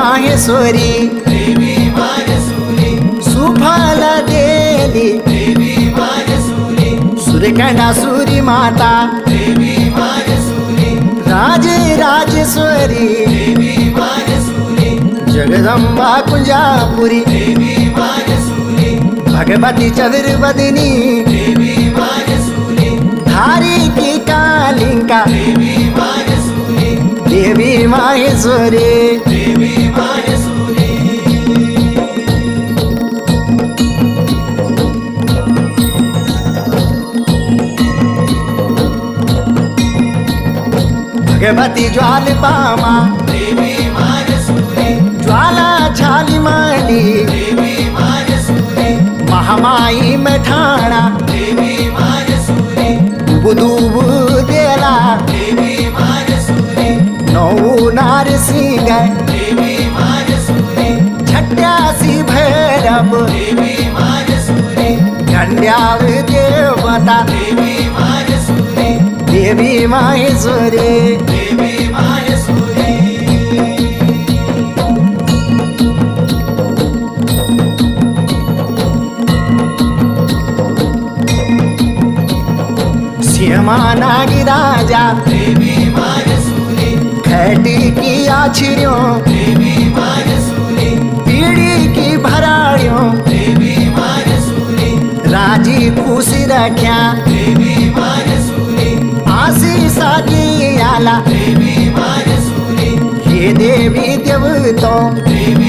माहेश्वरी देवी मायसुरी सुफल देली देवी मायसुरी सूर्यकंडासुरी माता देवी मायसुरी राजेश्वरी देवी मायसुरी जगदंबा कुंजापुरी देवी मायसुरी भगवती चतुर्वदिनी देवी मायसुरी धारी की कालिंका देवी मायसुरी देवी माहेश्वरी देवी मायसुरी भगवती ज्वालपामा देवी मायसुरी ज्वाला झाली मांडी देवी मायसुरी महामाई मठाणा देवी मायसुरी बुदुबु देला देवी मायसुरी नऊ नारसिंग देवी मायसुरी छट्यासी भैरव देवी मायसुरी खंड्याळ देवता देवी मायसुरी देवी माहेश्वरी देवी मायसुरी श्यामा नागराजा देवी मायसुरी खटी की आछियों देवी मायसुरी पीड़ी की भराड़ियों देवी मायसुरी राजी खुशी रख्या देवी मायसुरी आशीषा की आला देवी मायसुरी हे देवी देवतो देवी